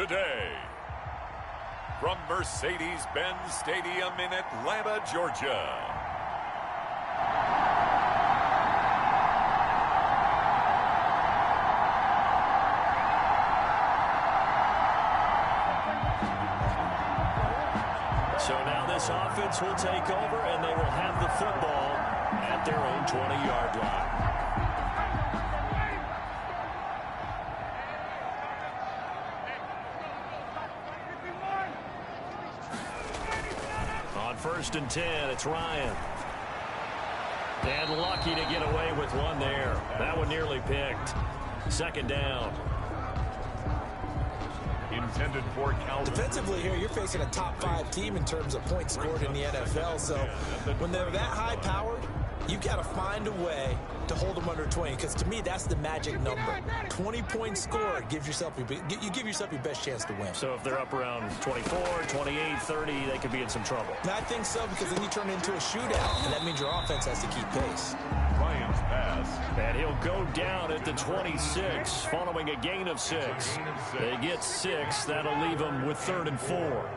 today. From Mercedes-Benz Stadium in Atlanta, Georgia. So now this offense will take over, and they will have the football at their own 20-yard line. On 1st and 10, it's Ryan. And lucky to get away with one there. That one nearly picked. 2nd down. Intended for Calvin. Defensively here, you're facing a top 5 team in terms of points scored in the NFL. So when they're that high powered, you've got to find a way to hold them under 20. Because to me, that's the magic number. 20-point score gives yourself you give yourself your best chance to win. So if they're up around 24, 28, 30, they could be in some trouble. And I think so, because then you turn it into a shootout, and that means your offense has to keep pace. Ryan's pass. And he'll go down at the 26, following a gain of 6. They get 6. That'll leave them with 3rd and 4.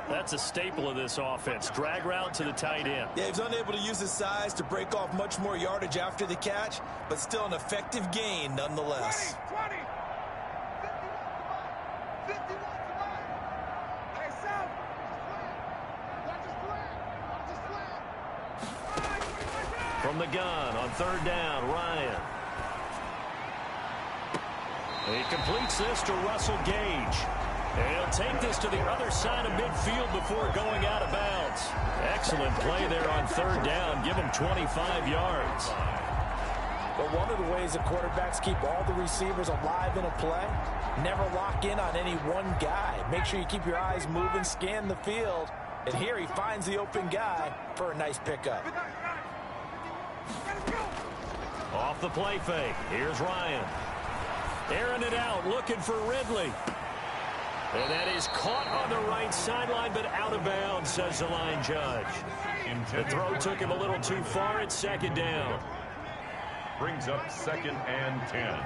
That's a staple of this offense. Drag route to the tight end. Yeah, he's unable to use his size to break off much more yardage after the catch, but still an effective gain nonetheless. 20, 51, hey, Sam, From the gun on 3rd down, Ryan. He completes this to Russell Gage. And he'll take this to the other side of midfield before going out of bounds. Excellent play there on 3rd down. Give him 25 yards. But one of the ways the quarterbacks keep all the receivers alive in a play, never lock in on any one guy. Make sure you keep your eyes moving, scan the field. And here he finds the open guy for a nice pickup. Off the play fake. Here's Ryan. Airing it out, looking for Ridley. And that is caught on the right sideline, but out of bounds, says the line judge. The throw took him a little too far. It's 2nd down. Brings up 2nd and 10.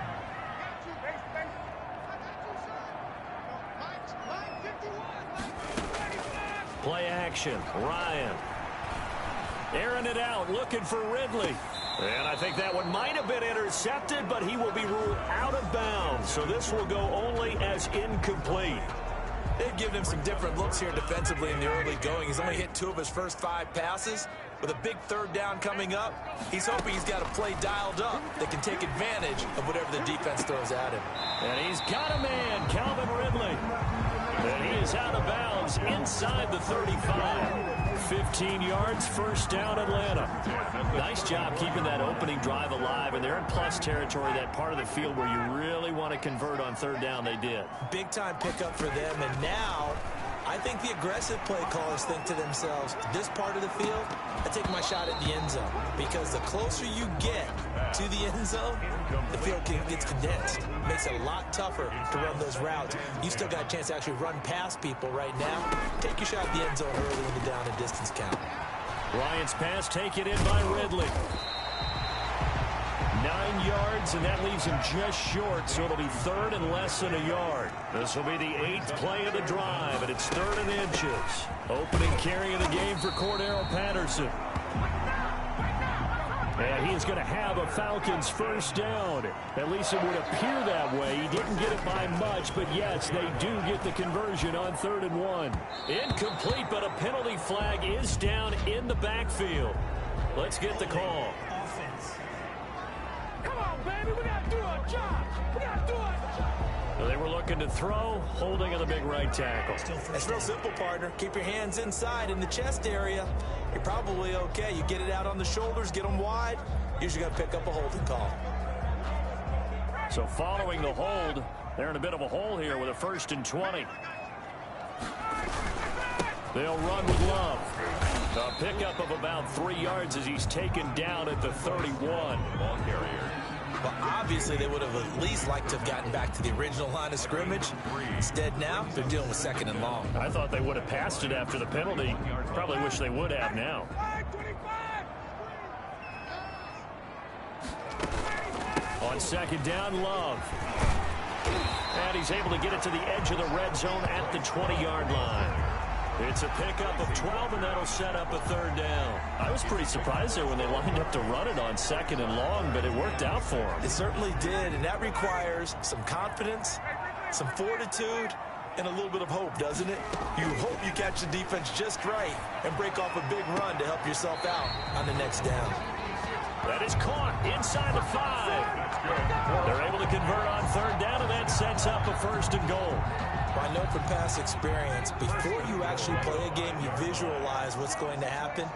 Play action. Ryan. Airing it out, looking for Ridley. And I think that one might have been intercepted, but he will be ruled out of bounds. So this will go only as incomplete. They've given him some different looks here defensively in the early going. He's only hit 2 of his first 5 passes. With a big 3rd down coming up, he's hoping he's got a play dialed up that can take advantage of whatever the defense throws at him. And he's got a man, Calvin Ridley. And he is out of bounds inside the 35. 15 yards, 1st down, Atlanta. Nice job keeping that opening drive alive, and they're in plus territory, that part of the field where you really want to convert on 3rd down. They did. Big time pickup for them, and now I think the aggressive play callers think to themselves, this part of the field, I take my shot at the end zone, because the closer you get to the end zone, the field gets condensed. Makes it a lot tougher to run those routes. You still got a chance to actually run past people right now. Take your shot at the end zone early in the down and distance count. Ryan's pass taken in by Ridley. 9 yards, and that leaves him just short, so it'll be 3rd and less than a yard. This will be the 8th play of the drive, and it's 3rd and inches. Opening carry of the game for Cordero Patterson. And he's going to have a Falcons 1st down. At least it would appear that way. He didn't get it by much, but yes, they do get the conversion on 3rd and 1. Incomplete, but a penalty flag is down in the backfield. Let's get the call. Come on, baby, we got to do our job. We got to do our job. They were looking to throw, holding on the big right tackle. It's real simple, partner. Keep your hands inside in the chest area. You're probably okay. You get it out on the shoulders, get them wide. Usually got to pick up a holding call. So following the hold, they're in a bit of a hole here with a 1st and 20. They'll run with Love. A pickup of about 3 yards as he's taken down at the 31. Ball carrier. Well, obviously, they would have at least liked to have gotten back to the original line of scrimmage. Instead, now, they're dealing with 2nd and long. I thought they would have passed it after the penalty. Probably wish they would have now. On 2nd down, Love. And he's able to get it to the edge of the red zone at the 20-yard line. It's a pickup of 12, and that'll set up a third down. I was pretty surprised there when they lined up to run it on 2nd and long, but it worked out for them. It certainly did, and that requires some confidence, some fortitude, and a little bit of hope, doesn't it? You hope you catch the defense just right and break off a big run to help yourself out on the next down. That is caught inside the 5. They're able to convert on third down, and that sets up a 1st and goal. Well, I know from past experience, before you actually play a game, you visualize what's going to happen.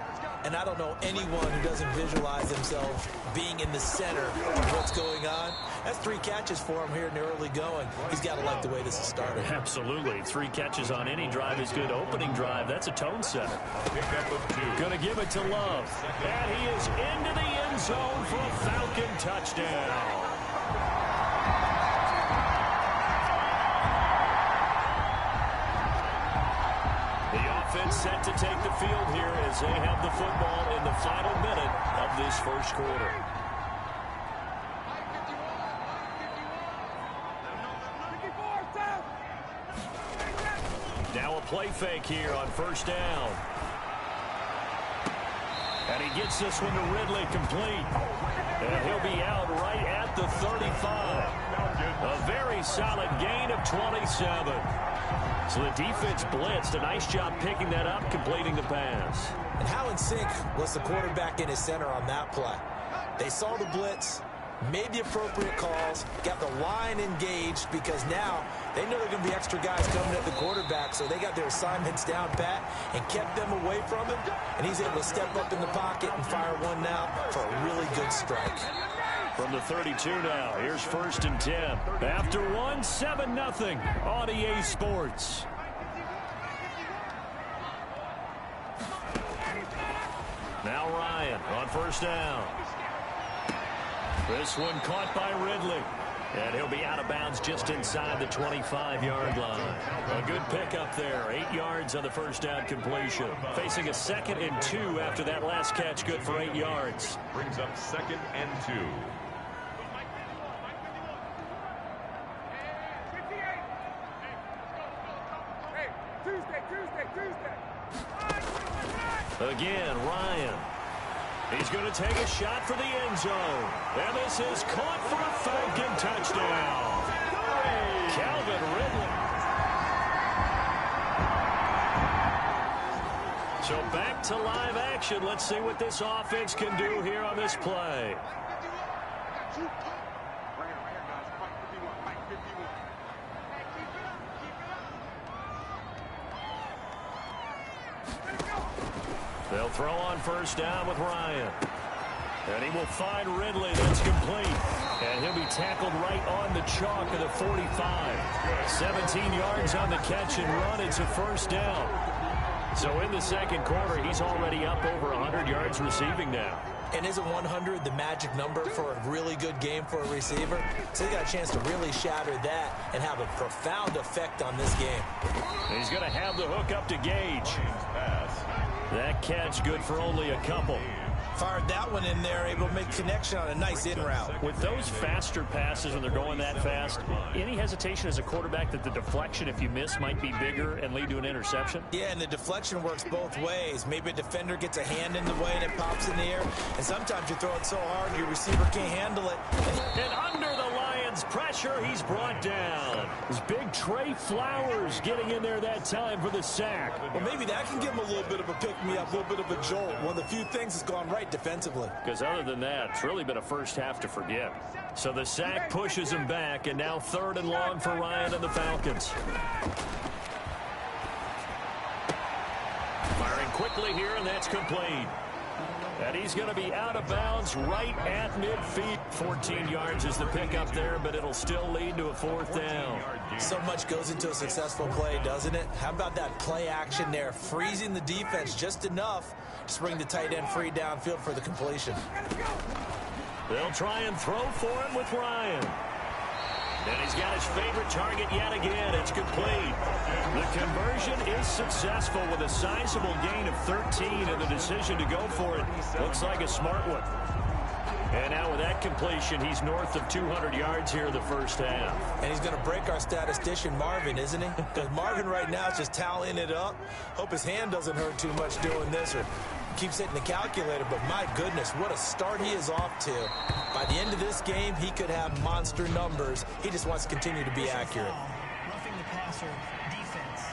And I don't know anyone who doesn't visualize themselves being in the center of what's going on. That's 3 catches for him here in the early going. He's got to like the way this is started. Absolutely. 3 catches on any drive is good. Opening drive, that's a tone setter. Going to give it to Love. And he is into the end zone for a Falcon touchdown. Offense set to take the field here as they have the football in the final minute of this first quarter. Now a play fake here on 1st down. And he gets this one to Ridley complete. And he'll be out right at the 35. A very solid gain of 27. So the defense blitzed. A nice job picking that up, completing the pass. And how in sync was the quarterback in his center on that play? They saw the blitz, made the appropriate calls, got the line engaged because now they know there are going to be extra guys coming at the quarterback, so they got their assignments down pat and kept them away from him, and he's able to step up in the pocket and fire one now for a really good strike. From the 32 now, here's 1st and 10. After 1, 7-0 on EA Sports. Now Ryan on 1st down. This one caught by Ridley. And he'll be out of bounds just inside the 25-yard line. A good pickup there. 8 yards on the 1st down completion. Facing a 2nd and 2 after that last catch, good for 8 yards. Brings up 2nd and 2. Again, Ryan. He's going to take a shot for the end zone. And this is caught for a Falcon touchdown. Calvin Ridley. So back to live action. Let's see what this offense can do here on this play. They'll throw on 1st down with Ryan. And he will find Ridley. That's complete. And he'll be tackled right on the chalk of the 45. 17 yards on the catch and run. It's a 1st down. So in the 2nd quarter, he's already up over 100 yards receiving now. And isn't 100 the magic number for a really good game for a receiver? So he got a chance to really shatter that and have a profound effect on this game. He's going to have the hook up to Gage. That catch good for only a couple. Fired that one in there, able to make connection on a nice in route. With those faster passes when they're going that fast, any hesitation as a quarterback that the deflection, if you miss, might be bigger and lead to an interception? Yeah, and the deflection works both ways. Maybe a defender gets a hand in the way and it pops in the air. And sometimes you throw it so hard your receiver can't handle it. And under the Lions' pressure, he's brought down. This big Trey Flowers getting in there that time for the sack. Well, maybe that can give him a little bit of a pick-me-up, a little bit of a jolt. One of the few things that's gone right defensively. Because other than that, it's really been a first half to forget. So the sack pushes him back, and now 3rd and long for Ryan and the Falcons. Firing quickly here, and that's complete. And he's going to be out of bounds right at midfield. 14 yards is the pickup there, but it'll still lead to a 4th down. So much goes into a successful play, doesn't it? How about that play action there, freezing the defense just enough to bring the tight end free downfield for the completion. They'll try and throw for him with Ryan. And he's got his favorite target yet again. It's complete. The conversion is successful with a sizable gain of 13, and the decision to go for it looks like a smart one. And now with that completion, he's north of 200 yards here in the first half. And he's going to break our statistician, Marvin, isn't he? Because Marvin right now is just tallying it up. Hope his hand doesn't hurt too much doing this or keeps hitting the calculator. But my goodness, what a start he is off to. By the end of this game, he could have monster numbers. He just wants to continue to be accurate. Roughing the passer defense.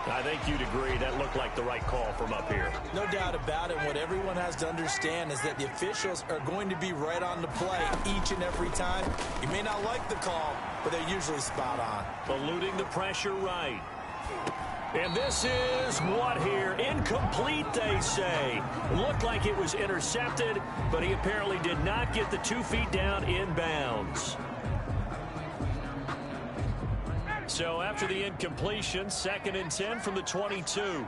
I think you'd agree that looked like the right call from up here. No doubt about it. What everyone has to understand is that the officials are going to be right on the play each and every time. You may not like the call, but they're usually spot on. Eluding the pressure right. And this is what here? Incomplete, they say. Looked like it was intercepted, but he apparently did not get the 2 feet down in bounds. So after the incompletion, 2nd and 10 from the 22.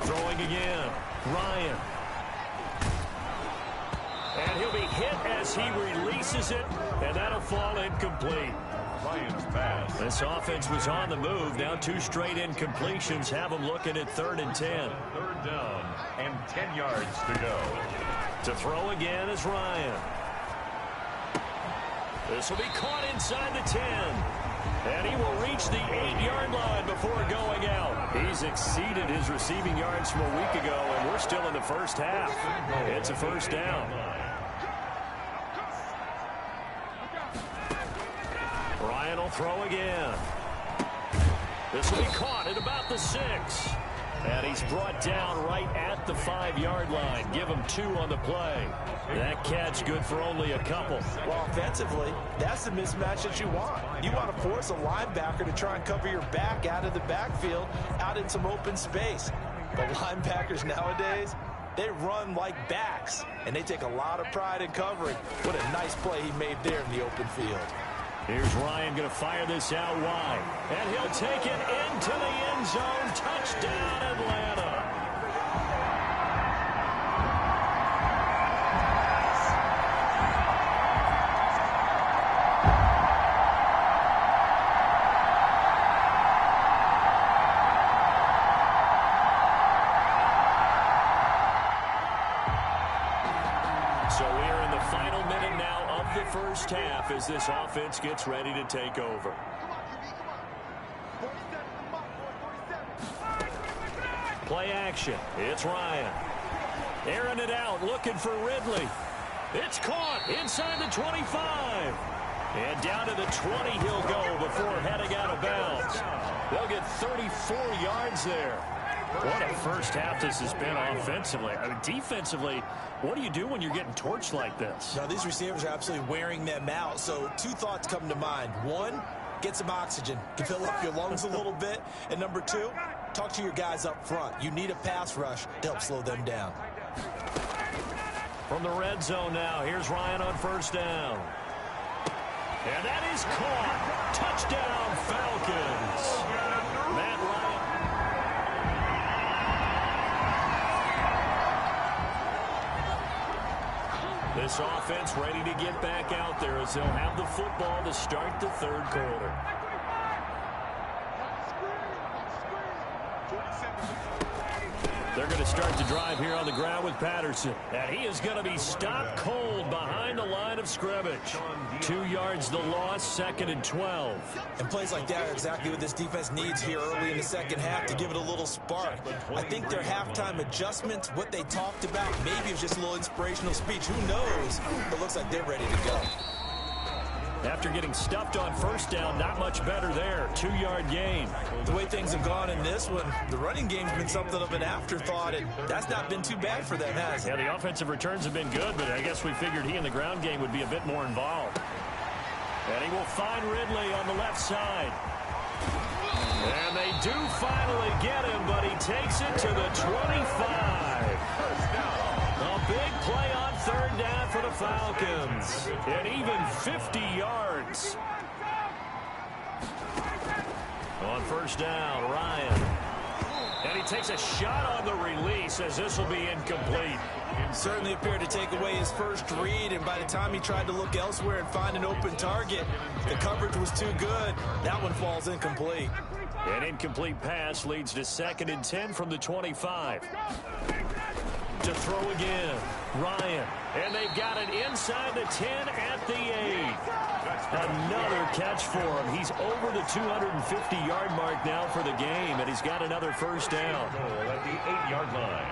Throwing again. Ryan. And he'll be hit as he releases it, and that'll fall incomplete. Ryan's pass. This offense was on the move. Now 2 straight incompletions have them looking at 3rd and 10. 3rd down and 10 yards to go. To throw again is Ryan. This will be caught inside the 10. And he will reach the 8-yard line before going out. He's exceeded his receiving yards from a week ago, and we're still in the first half. It's a 1st down. Ryan will throw again. This will be caught at about the 6. And he's brought down right at the 5-yard line. Give him 2 on the play. That catch good for only a couple. Well, offensively, that's the mismatch that you want. You want to force a linebacker to try and cover your back out of the backfield, out in some open space. But linebackers nowadays, they run like backs, and they take a lot of pride in covering. What a nice play he made there in the open field. Here's Ryan going to fire this out wide. And he'll take it into the end zone. Touchdown, Atlanta. So we are in the final minute now of the first half as this offense gets ready to take over. Play action. It's Ryan. Airing it out, looking for Ridley. It's caught inside the 25. And down to the 20 he'll go before heading out of bounds. They'll get 34 yards there. What a first half this has been offensively. I mean, defensively, what do you do when you're getting torched like this? Now, these receivers are absolutely wearing them out. So 2 thoughts come to mind. 1, get some oxygen to fill up your lungs a little bit. And number 2, talk to your guys up front. You need a pass rush to help slow them down. From the red zone now, here's Ryan on 1st down. And that is caught. Touchdown, Falcons. Matt Ryan. This offense ready to get back out there as they'll have the football to start the 3rd quarter. They're going to start the drive here on the ground with Patterson. And he is going to be stopped cold behind the line of scrimmage. 2 yards the loss, 2nd and 12. And plays like that are exactly what this defense needs here early in the second half to give it a little spark. I think their halftime adjustments, what they talked about, maybe it was just a little inspirational speech. Who knows? But it looks like they're ready to go. After getting stuffed on 1st down, not much better there. 2-yard gain. The way things have gone in this one, the running game's been something of an afterthought, and that's not been too bad for them, has it? Yeah, the offensive returns have been good, but I guess we figured he in the ground game would be a bit more involved. And he will find Ridley on the left side. And they do finally get him, but he takes it to the 25. A big play on 3rd down for the Falcons. And even 50 yards. On 1st down, Ryan. And he takes a shot on the release as this will be incomplete. Certainly appeared to take away his first read, and by the time he tried to look elsewhere and find an open target, the coverage was too good. That one falls incomplete. An incomplete pass leads to 2nd and 10 from the 25. To throw again, Ryan. And they've got it inside the 10 at the 8. Another catch for him. He's over the 250-yard mark now for the game, and he's got another first down. At the 8-yard line.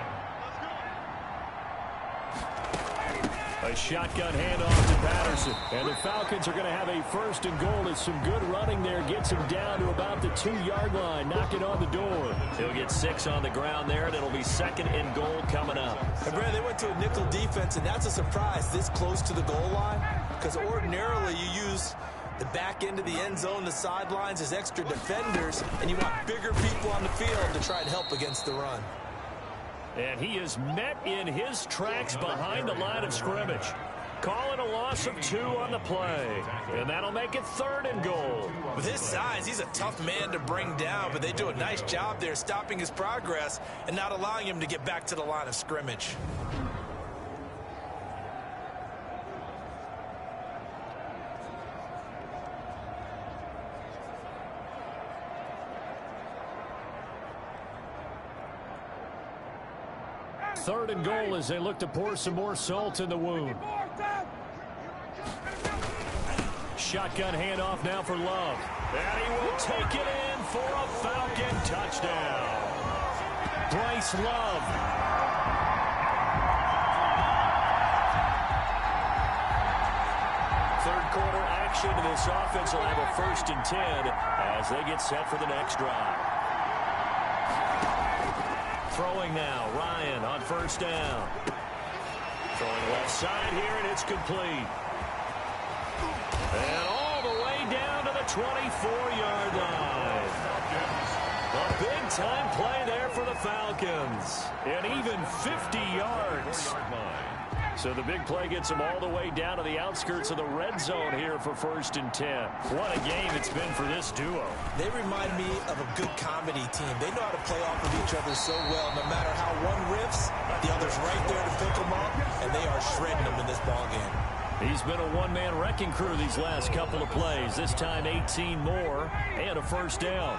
A shotgun handoff to Patterson. And the Falcons are going to have a 1st and goal as some good running there gets him down to about the 2-yard line, knocking on the door. He'll get 6 on the ground there, and it'll be 2nd and goal coming up. And Brad, they went to a nickel defense, and that's a surprise this close to the goal line, because ordinarily you use the back end of the end zone, the sidelines as extra defenders, and you want bigger people on the field to try and help against the run. And he is met in his tracks behind the line of scrimmage. Calling a loss of 2 on the play. And that'll make it 3rd and goal. With his size, he's a tough man to bring down, but they do a nice job there stopping his progress and not allowing him to get back to the line of scrimmage. Third and goal as they look to pour some more salt in the wound. Shotgun handoff now for Love. And he will take it in for a Falcon touchdown. Bryce Love. Third quarter action, and this offense will have a 1st and 10 as they get set for the next drive. Throwing now, Ryan on 1st down. Throwing left side here, and it's complete. And all the way down to the 24-yard line. A big-time play there for the Falcons. And even 50 yards. So the big play gets them all the way down to the outskirts of the red zone here for 1st and 10. What a game it's been for this duo. They remind me of a good comedy team. They know how to play off of each other so well. No matter how one riffs, the other's right there to pick them up, and they are shredding them in this ballgame. He's been a one-man wrecking crew these last couple of plays. This time 18 more and a 1st down.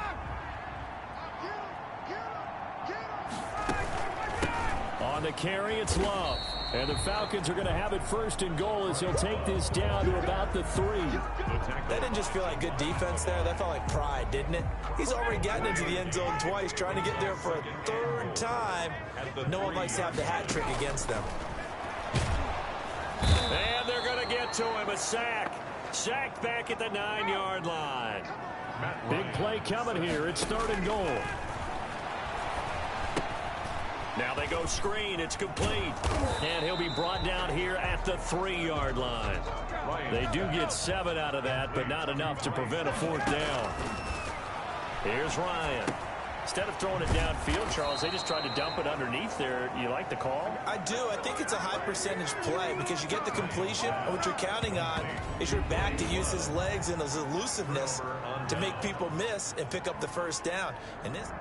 On the carry, it's Love. And the Falcons are going to have it 1st and goal as he'll take this down to about the 3. That didn't just feel like good defense there. That felt like pride, didn't it? He's already gotten into the end zone twice, trying to get there for a 3rd time. No one likes to have the hat trick against them. And they're going to get to him. A sack. Sacked back at the 9-yard line. Big play coming here. It's 3rd and goal. Now they go screen. It's complete. And he'll be brought down here at the 3-yard line. They do get 7 out of that, but not enough to prevent a 4th down. Here's Ryan. Instead of throwing it downfield, Charles, they just tried to dump it underneath there. You like the call? I do. I think it's a high percentage play because you get the completion, and what you're counting on is your back to use his legs and his elusiveness to make people miss and pick up the 1st down. And this...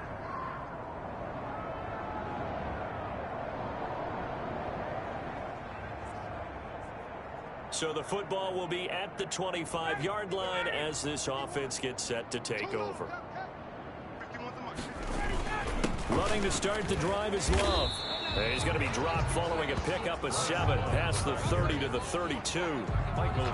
So the football will be at the 25-yard line as this offense gets set to take over. Running to start the drive is Love. He's going to be dropped following a pickup of 7 past the 30 to the 32.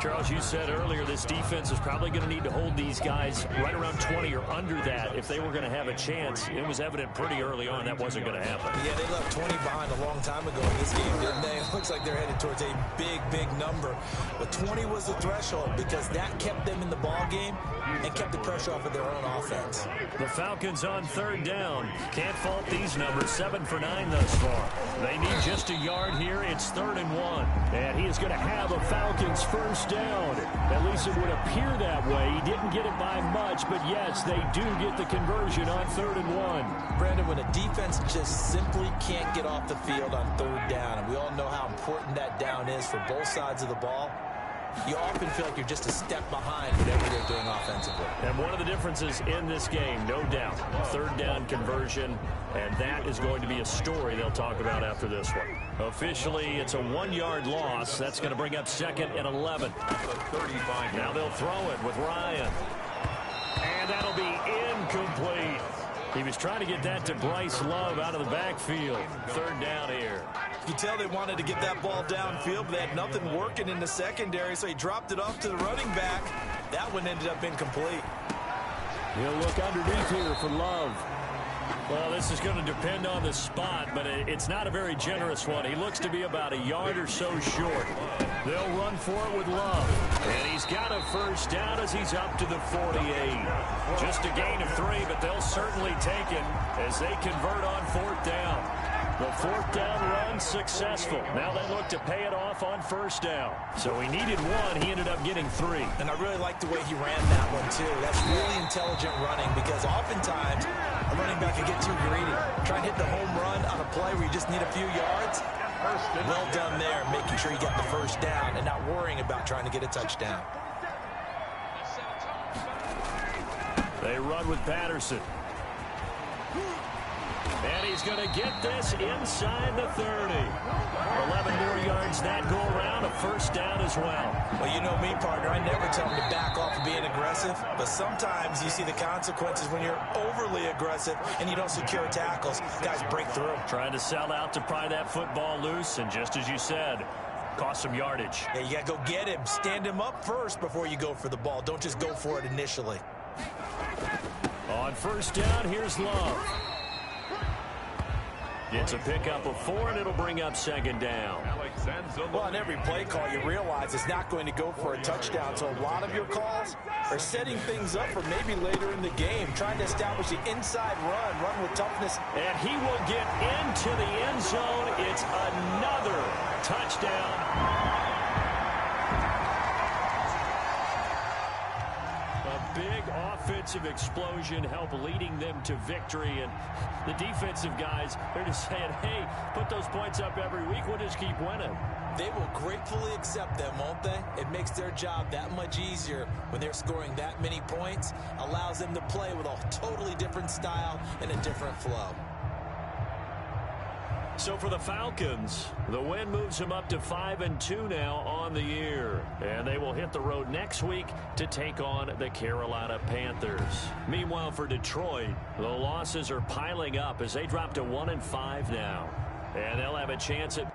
Charles, you said earlier this defense is probably going to need to hold these guys right around 20 or under that if they were going to have a chance. It was evident pretty early on that wasn't going to happen. Yeah, they left 20 behind a long time ago in this game, didn't they? It looks like they're headed towards a big, big number. But 20 was the threshold because that kept them in the ball game and kept the pressure off of their own offense. The Falcons on 3rd down. Can't fault these numbers. 7 for 9 thus far. They need just a yard here. It's 3rd and 1. And he is going to have a Falcons 1st down. At least it would appear that way. He didn't get it by much, but yes, they do get the conversion on 3rd and 1. Brandon, when a defense just simply can't get off the field on 3rd down, and we all know how important that down is for both sides of the ball, You often feel like you're just a step behind whatever they're doing offensively. And one of the differences in this game, no doubt, third down conversion, and that is going to be a story they'll talk about after this one. Officially, it's a 1-yard loss. That's going to bring up 2nd and 11. Now they'll throw it with Ryan. And that'll be incomplete. He was trying to get that to Bryce Love out of the backfield. 3rd down here. You tell they wanted to get that ball downfield, but they had nothing working in the secondary, so he dropped it off to the running back. That one ended up incomplete. He'll look underneath here for Love. Well, this is going to depend on the spot, but it's not a very generous one. He looks to be about a yard or so short. They'll run for it with Love. And he's got a 1st down as he's up to the 48. Just a gain of 3, but they'll certainly take it as they convert on 4th down. The 4th down run successful. Now they look to pay it off on 1st down. So he needed 1. He ended up getting 3. And I really like the way he ran that one, too. That's really intelligent running because oftentimes a running back can get too greedy. Try and hit the home run on a play where you just need a few yards. Well done there, making sure you got the 1st down and not worrying about trying to get a touchdown. They run with Patterson. And he's going to get this inside the 30. 11 more yards that go around, a 1st down as well. Well, you know me, partner. I never tell him to back off of being aggressive, but sometimes you see the consequences when you're overly aggressive and you don't secure tackles. Guys break through. Trying to sell out to pry that football loose, and just as you said, cost some yardage. Yeah, you got to go get him. Stand him up first before you go for the ball. Don't just go for it initially. On 1st down, here's Love. Gets a pickup of 4, and it'll bring up 2nd down. Well, on every play call, you realize it's not going to go for a touchdown. So a lot of your calls are setting things up for maybe later in the game, trying to establish the inside run with toughness. And he will get into the end zone. It's another touchdown. Big offensive explosion help leading them to victory, and the defensive guys, they're just saying, hey, put those points up every week, we'll just keep winning. They will gratefully accept them, won't they? It makes their job that much easier when they're scoring that many points, allows them to play with a totally different style and a different flow. So for the Falcons, the win moves them up to 5-2 now on the year. And they will hit the road next week to take on the Carolina Panthers. Meanwhile, for Detroit, the losses are piling up as they drop to 1-5 now. And they'll have a chance at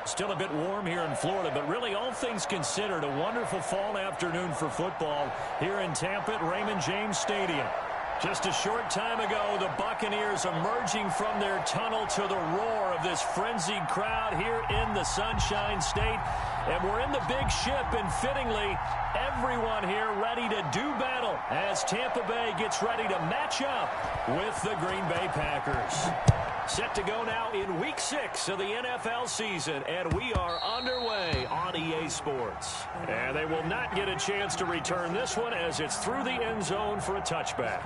Still a bit warm here in Florida, but really all things considered, a wonderful fall afternoon for football here in Tampa at Raymond James Stadium. Just a short time ago, the Buccaneers emerging from their tunnel to the roar of this frenzied crowd here in the Sunshine State. And we're in the big ship, and fittingly, everyone here ready to do battle as Tampa Bay gets ready to match up with the Green Bay Packers. Set to go now in Week 6 of the NFL season, and we are underway on EA Sports. And they will not get a chance to return this one as it's through the end zone for a touchback.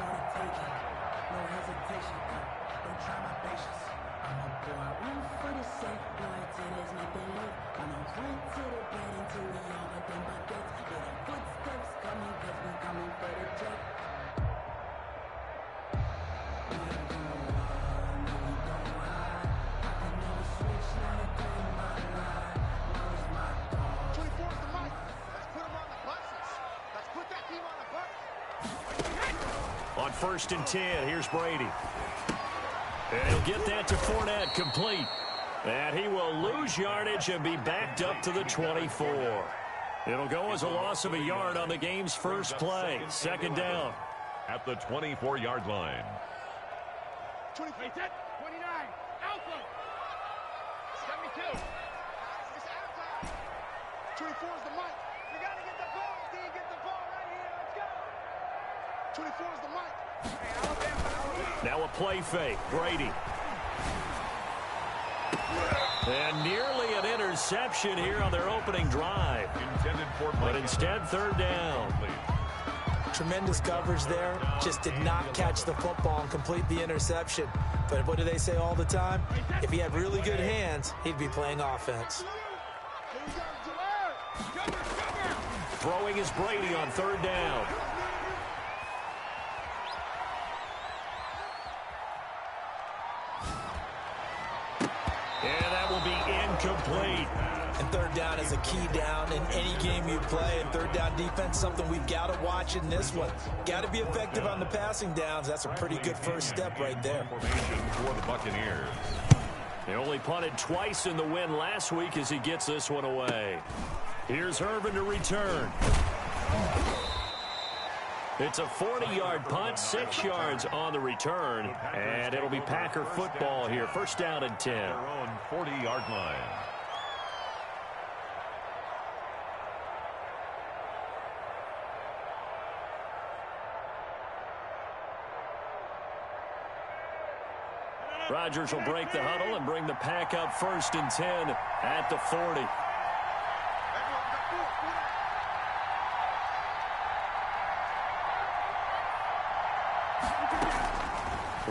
On 1st and 10, here's Brady. And he'll get that to Fournette, complete. And he will lose yardage and be backed up to the 24. It'll go as a loss of a yard on the game's first play. 2nd down. At the 24-yard line. 29, Alpha. 72. It's out time. 24 is the mic. You got to get the ball. Can you get the ball right here? Let's go. 24 is the mic. Now a play fake. Brady. And nearly an interception here on their opening drive. But instead, 3rd down. Tremendous coverage there. Just did not catch the football and complete the interception. But what do they say all the time? If he had really good hands, he'd be playing offense. Throwing is Brady on 3rd down. And that will be incomplete. And 3rd down is a key down in any game you play. And 3rd down defense, something we've got to watch in this one. Got to be effective on the passing downs. That's a pretty good first step right there. For the Buccaneers. He only punted twice in the win last week as he gets this one away. Here's Irvin to return. It's a 40-yard punt, 6 yards on the return, and it'll be Packer football here. 1st down and 10. Their own 40-yard line. Rodgers will break the huddle and bring the pack up 1st and 10 at the 40.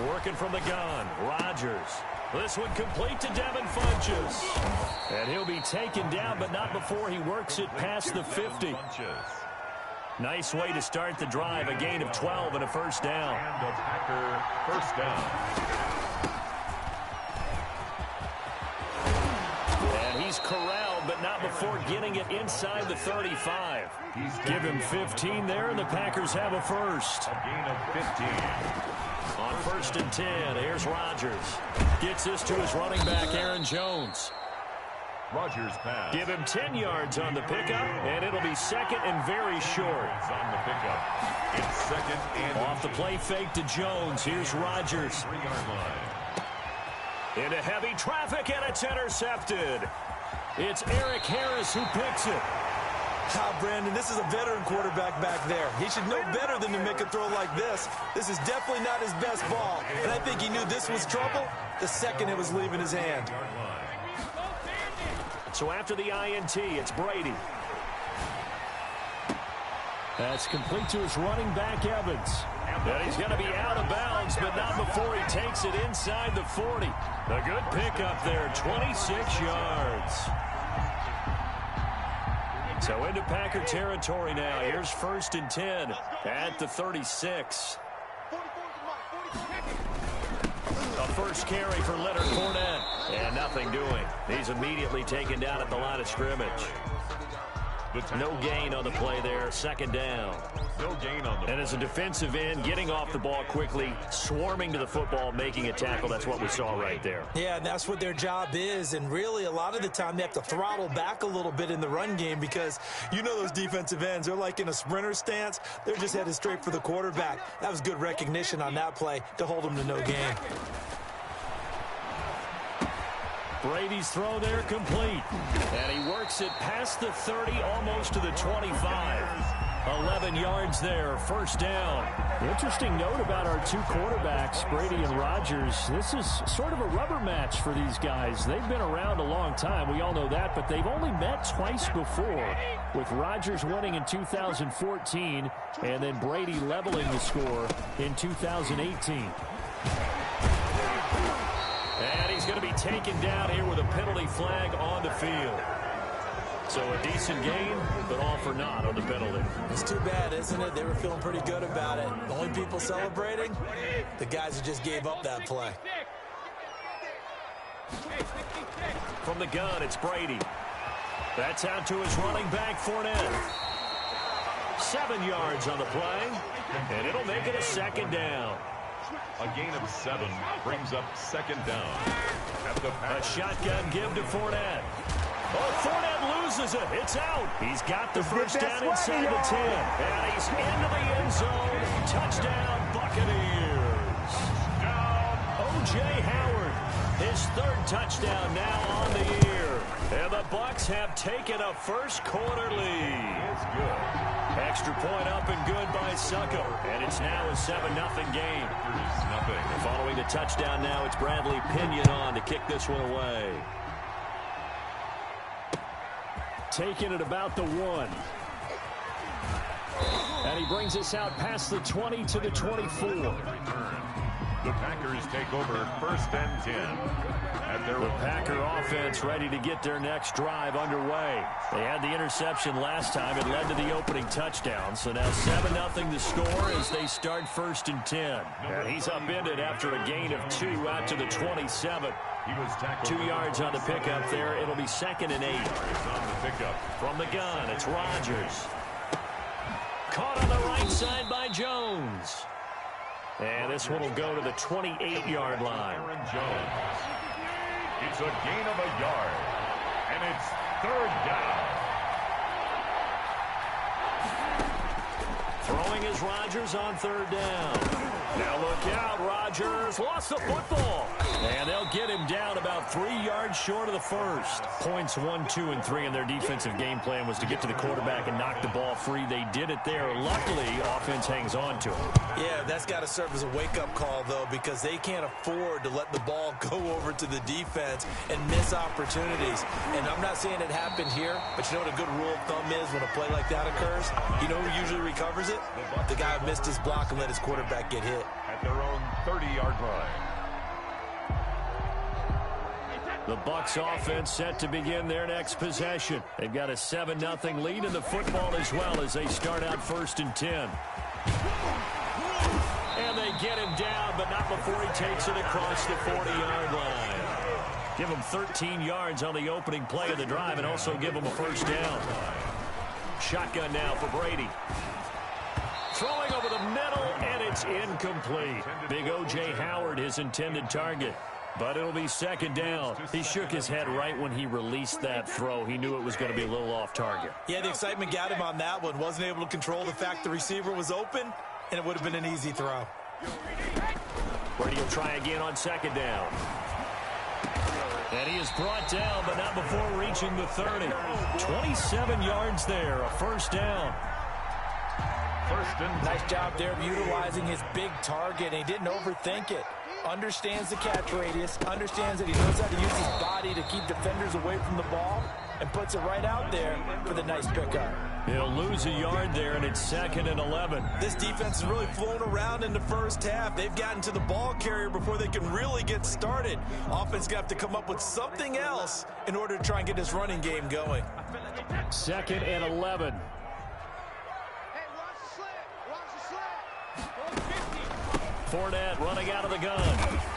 Working from the gun, Rodgers. This one complete to Devin Funchess. And he'll be taken down, but not before he works it past the 50. Nice way to start the drive, a gain of 12 and a 1st down. And a Packer 1st down. And he's corralled, but not before getting it inside the 35. Give him 15 there, and the Packers have a first. A gain of 15. On 1st and 10, here's Rodgers. Gets this to his running back, Aaron Jones. Rodgers pass. Give him 10 yards on the pickup, and it'll be 2nd and very short. On the pickup. It's 2nd and off the play fake to Jones. Here's Rodgers. 3-yard line. Into heavy traffic, and it's intercepted. It's Eric Harris who picks it. Brandon, this is a veteran quarterback back there. He should know better than to make a throw like this. This is definitely not his best ball, and I think he knew this was trouble the second it was leaving his hand. So after the INT, it's Brady. That's complete to his running back, Evans. And he's going to be out of bounds, but not before he takes it inside the 40. A good pickup there, 26 yards. So into Packer territory now. Here's 1st and 10 at the 36. A first carry for Leonard Fournette. And nothing doing. He's immediately taken down at the line of scrimmage. No gain on the play there. 2nd down. No gain on the And as a defensive end, getting off the ball quickly, swarming to the football, making a tackle, that's what we saw right there. Yeah, and that's what their job is. And really, a lot of the time, they have to throttle back a little bit in the run game because you know those defensive ends, they're like in a sprinter stance. They're just headed straight for the quarterback. That was good recognition on that play to hold them to no gain. Brady's throw there complete. And he works it past the 30, almost to the 25. 11 yards there, first down. Interesting note about our two quarterbacks, Brady and Rodgers. This is sort of a rubber match for these guys. They've been around a long time. We all know that, but they've only met twice before, with Rodgers winning in 2014 and then Brady leveling the score in 2018. And he's going to be taken down here with a penalty flag on the field. So a decent game, but all for naught on the penalty. It's too bad, isn't it? They were feeling pretty good about it. The only people celebrating, the guys who just gave up that play. From the gun, it's Brady. That's out to his running back, Fournette. 7 yards on the play, and it'll make it a second down. A gain of 7 brings up second down. A shotgun give to Fournette. Oh, Fournette loses it. It's out. He's got the first down inside the 10. And he's into the end zone. Touchdown, Buccaneers. O.J. Howard, his third touchdown now on the year. And the Bucs have taken a first quarter lead. It's good. Extra point up and good by Succo. And it's now a 7-0 game. Following the touchdown now, it's Bradley Pinion on to kick this one away. Taking it about the 1. And he brings us out past the 20 to the 24. The Packers take over first and 10. The Packer offense ready to get their next drive underway. They had the interception last time. It led to the opening touchdown. So now 7-0 the score as they start first and 10. And he's upended after a gain of 2 out to the 27. He was tackled 2 yards on the pickup there. It'll be second and 8. on the pickup. From the gun, it's Rodgers. Caught on the right side by Jones. And this one will go to the 28-yard line. Aaron Jones. It's a gain of a yard. And it's third down. Throwing is Rodgers on third down. Now look out, Rodgers lost the football. And they'll get him down about 3 yards short of the first. Points 1, 2, and 3 in their defensive game plan was to get to the quarterback and knock the ball free. They did it there. Luckily, offense hangs on to it. Yeah, that's got to serve as a wake-up call, though, because they can't afford to let the ball go over to the defense and miss opportunities. And I'm not saying it happened here, but you know what a good rule of thumb is when a play like that occurs? You know who usually recovers it? The guy who missed his block and let his quarterback get hit. At their own 30-yard line. The Bucs offense set to begin their next possession. They've got a 7-0 lead in the football as well as they start out first and 10. And they get him down, but not before he takes it across the 40-yard line. Give him 13 yards on the opening play of the drive and also give him a first down. Shotgun now for Brady. Throwing over the middle, and it's incomplete. Big O.J. Howard, his intended target. But it'll be second down. He shook his head right when he released that throw. He knew it was going to be a little off target. Yeah, the excitement got him on that one. Wasn't able to control the fact the receiver was open, and it would have been an easy throw. Brady will try again on second down. And he is brought down, but not before reaching the 30. 27 yards there, a first down. First and 10. Nice job there of utilizing his big target, and he didn't overthink it. Understands the catch radius, understands that he knows how to use his body to keep defenders away from the ball, and puts it right out there for the nice pickup. He'll lose a yard there, and it's second and 11. This defense has really flown around in the first half. They've gotten to the ball carrier before they can really get started. Offense got to come up with something else in order to try and get this running game going. Second and 11. Fournette running out of the gun.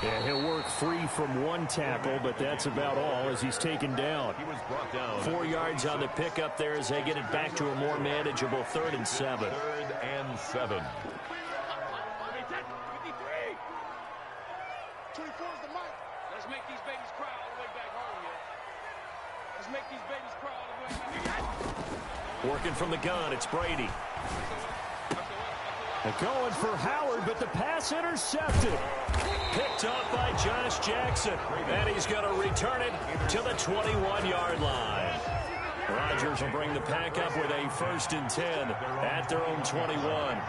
Yeah, he'll work free from one tackle, but that's about all as he's taken down. He was brought down. 4 yards on the pickup there as they get it back to a more manageable 3rd and 7. 3rd and 7. 24 is the mic. Let's make these babies cry all the way back home, yo. Let's make these babies cry all the way back home. Working from the gun, it's Brady. They're going for Howard, but the pass intercepted. Picked up by Josh Jackson, and he's going to return it to the 21-yard line. Rodgers will bring the pack up with a 1st and 10 at their own 21.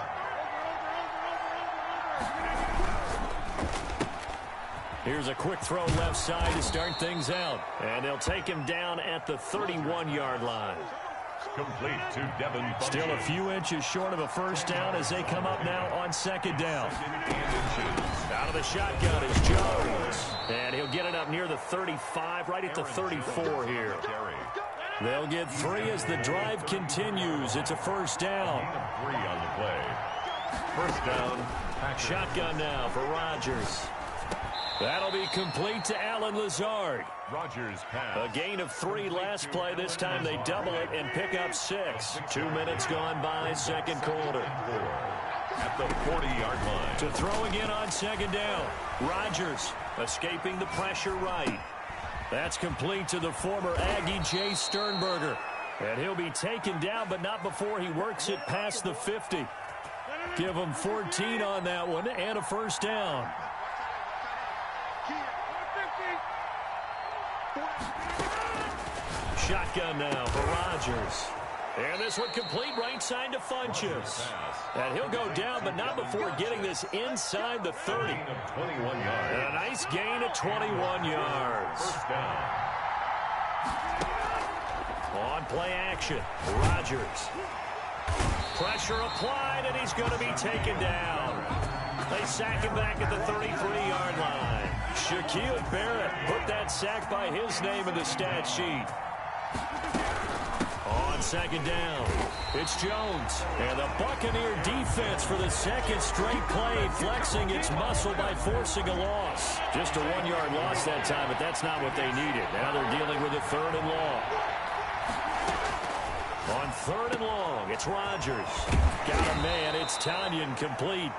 Here's a quick throw left side to start things out, and they'll take him down at the 31-yard line. Complete to Devin Funchess. Still a few inches short of a 1st down as they come up now on 2nd down. Out of the shotgun is Jones. And he'll get it up near the 35, right at the 34 here. They'll get 3 as the drive continues. It's a 1st down. 3 on the play. 1st down. Packers. Shotgun now for Rodgers. That'll be complete to Allen Lazard. Rodgers pass. A gain of 3 last play. This time they double it and pick up 6. 2 minutes gone by, 2nd quarter. At the 40-yard line. To throw again on 2nd down. Rodgers escaping the pressure right. That's complete to the former Aggie Jay Sternberger. And he'll be taken down, but not before he works it past the 50. Give him 14 on that one and a 1st down. Shotgun now for Rodgers. And this one complete right side to Funchess. And he'll go down, but not before getting this inside the 30. 21 yards. And a nice gain of 21 yards. 1st down. On play action, Rodgers. Pressure applied, and he's going to be taken down. They sack him back at the 33-yard line. Shaquille Barrett put that sack by his name in the stat sheet. On 2nd down, it's Jones. And the Buccaneer defense for the 2nd straight play, flexing its muscle by forcing a loss. Just a 1-yard loss that time, but that's not what they needed. Now they're dealing with a 3rd and long. On 3rd and long, it's Rodgers. Got a man, it's Tanyan complete.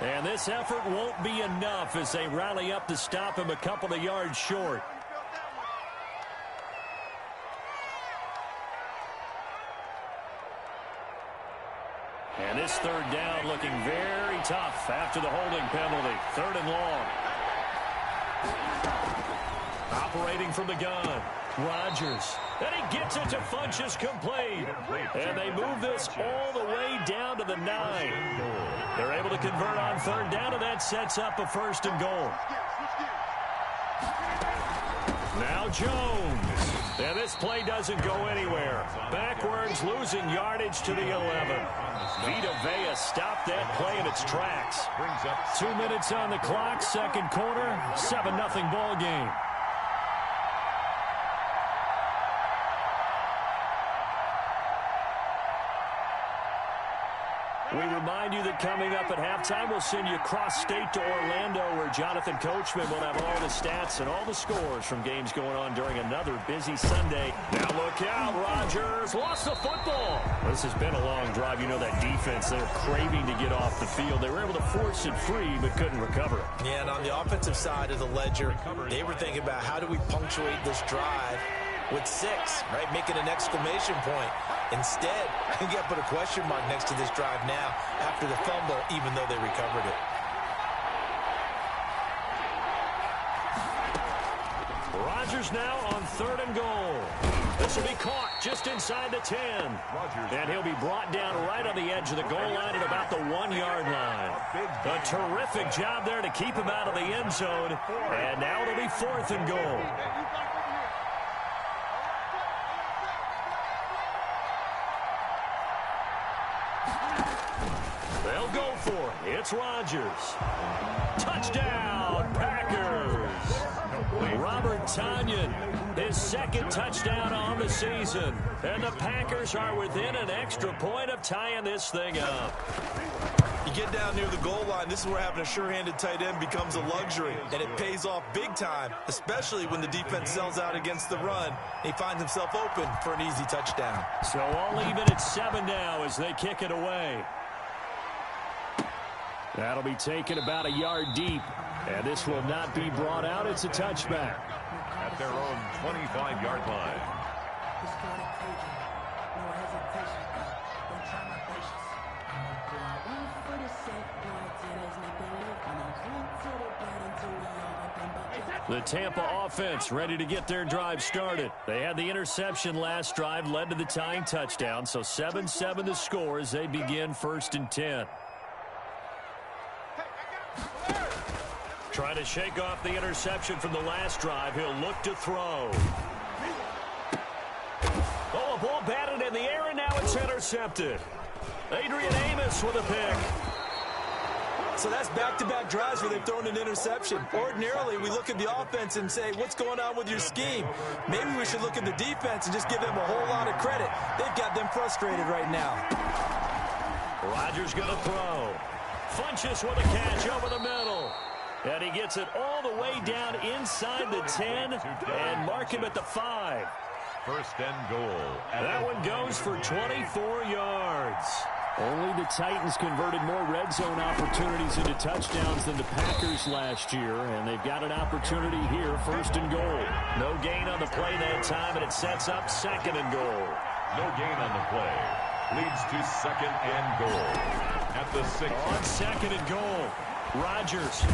And this effort won't be enough as they rally up to stop him a couple of yards short. And this 3rd down looking very tough after the holding penalty. 3rd and long. Operating from the gun. Rodgers. And he gets it to Funchess complete. And they move this all the way down to the 9. They're able to convert on 3rd down, and that sets up a 1st and goal. Now Jones. And this play doesn't go anywhere. Backwards, losing yardage to the 11. Vita Vea stopped that play in its tracks. 2 minutes on the clock, 2nd quarter, 7-0 ball game. We remind you that coming up at halftime, we'll send you cross-state to Orlando, where Jonathan Coachman will have all the stats and all the scores from games going on during another busy Sunday. Now look out, Rodgers lost the football. This has been a long drive. You know that defense, they're craving to get off the field. They were able to force it free, but couldn't recover it. Yeah, and on the offensive side of the ledger, they were thinking about how do we punctuate this drive with 6, right? Making an exclamation point. Instead, you got to put a question mark next to this drive now after the fumble, even though they recovered it. Rodgers now on 3rd and goal. This will be caught just inside the 10. And he'll be brought down right on the edge of the goal line at about the 1-yard line. A terrific job there to keep him out of the end zone. And now it'll be 4th and goal. They'll go for it. It's Rodgers. Touchdown, Packers. Robert Tanyan, his 2nd touchdown on the season. And the Packers are within an extra point of tying this thing up. You get down near the goal line, this is where having a sure-handed tight end becomes a luxury, and it pays off big time, especially when the defense sells out against the run. He finds himself open for an easy touchdown. So all even at 7 now as they kick it away. That'll be taken about a yard deep, and this will not be brought out. It's a touchback. At their own 25-yard line. The Tampa offense ready to get their drive started. They had the interception last drive, led to the tying touchdown, so 7-7 the score as they begin 1st and 10. Trying to shake off the interception from the last drive. He'll look to throw. Oh, a ball batted in the air, and now it's intercepted. Adrian Amos with a pick. So that's back-to-back drives where they've thrown an interception. Ordinarily, we look at the offense and say, what's going on with your scheme? Maybe we should look at the defense and just give them a whole lot of credit. They've got them frustrated right now. Rodgers going to throw. Funches with a catch over the middle. And he gets it all the way down inside the 10 and mark him at the 5. 1st and goal. That one goes for 24 yards. Only the Titans converted more red zone opportunities into touchdowns than the Packers last year, and they've got an opportunity here, 1st and goal. No gain on the play that time, and it sets up 2nd and goal. No gain on the play. Leads to 2nd and goal. At the 6. On 2nd and goal, Rodgers.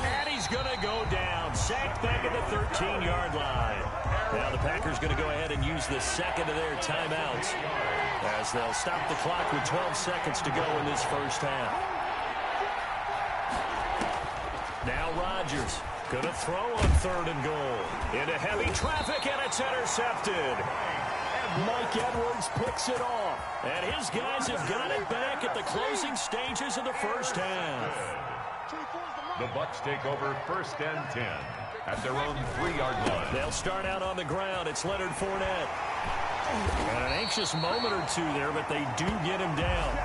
And he's going to go down. Sacked back at the 13-yard line. Now the Packers going to go ahead and use the 2nd of their timeouts as they'll stop the clock with 12 seconds to go in this 1st half. Now Rodgers going to throw on 3rd and goal. Into heavy traffic, and it's intercepted. Mike Edwards picks it off. And his guys have got it back at the closing stages of the 1st half. The Bucks take over 1st and 10 at their own 3-yard line. They'll start out on the ground. It's Leonard Fournette. And an anxious moment or two there, but they do get him down.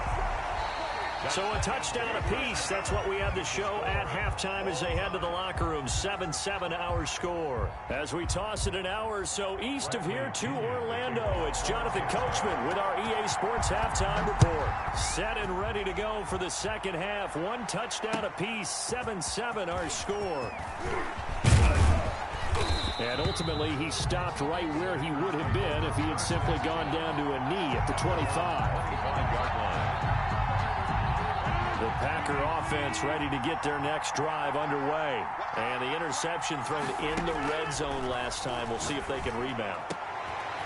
So a touchdown apiece. That's what we have to show at halftime as they head to the locker room. 7-7 our score. As we toss it an hour or so east of here to Orlando, it's Jonathan Coachman with our EA Sports Halftime Report. Set and ready to go for the 2nd half. 1 touchdown apiece. 7-7 our score. And ultimately, he stopped right where he would have been if he had simply gone down to a knee at the 25-yard line. The Packer offense ready to get their next drive underway. And the interception thrown in the red zone last time. We'll see if they can rebound.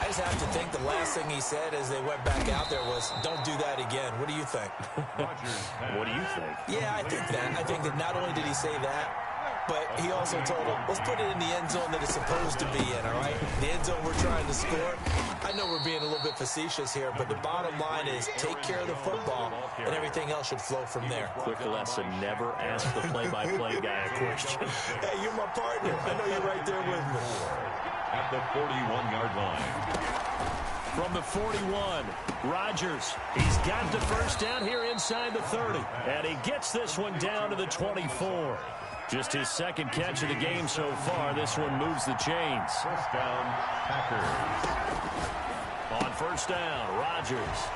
I just have to think the last thing he said as they went back out there was, don't do that again. What do you think? What do you think? Yeah, I think that. I think that not only did he say that, but he also told him, let's put it in the end zone that it's supposed to be in, all right? The end zone we're trying to score. I know we're being a little bit facetious here, but the bottom line is take care of the football, and everything else should flow from there. Quick lesson, never ask the play-by-play guy a question. Hey, you're my partner. I know you're right there with me. At the 41-yard line. From the 41, Rodgers. He's got the 1st down here inside the 30. And he gets this one down to the 24. Just his 2nd catch of the game so far. This one moves the chains. 1st down, Packers. On 1st down, Rodgers.